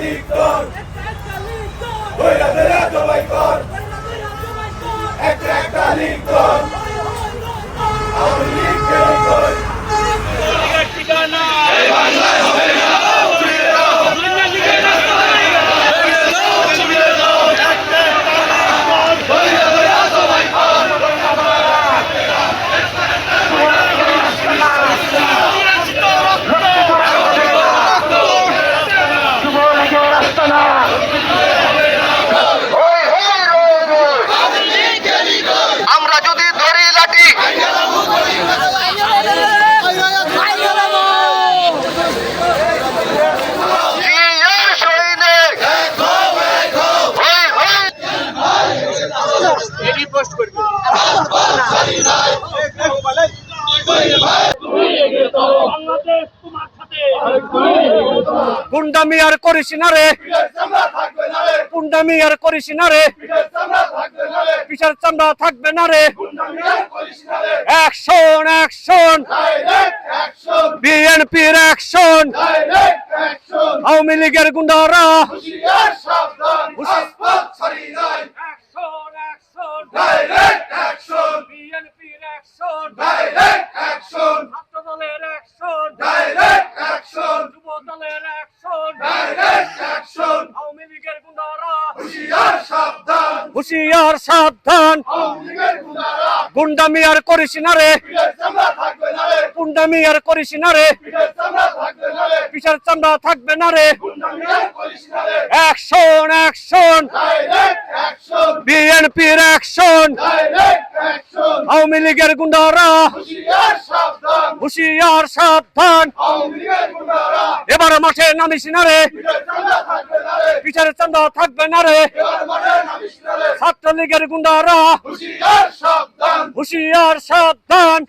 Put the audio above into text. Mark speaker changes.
Speaker 1: League কর ওইরা দেরা জবাই কর একটা লিগ কর আওয়ামী লীগ কেন কর ঠিকানা এই বাংলায় হবে না
Speaker 2: আমরা যদি ধরি লাঠি
Speaker 3: গুন্ডামি আর করিস না রে, গুন্ডামি আর করিস না রে, পিছার চামড়া থাকবে না রে। অ্যাকশন অ্যাকশন বিএনপির অ্যাকশন, আওয়ামী লীগের গুন্ডারা হুশিয়ার সাবধান, গুন্ডামি আর করিস না রে, গুন্ডামি আর করিস না রে, পিছার চামড়া থাকবে না রে। অ্যাকশন অ্যাকশন বিএনপির অ্যাকশন, আওয়ামী লীগের গুন্ডারা হুশিয়ার সাবধান। এবার মাঠে নামিস না রে, পিছার চামড়া থাকবে না রে। ছাত্রলীগের গুন্ডারা হুশিয়ার সাবধান।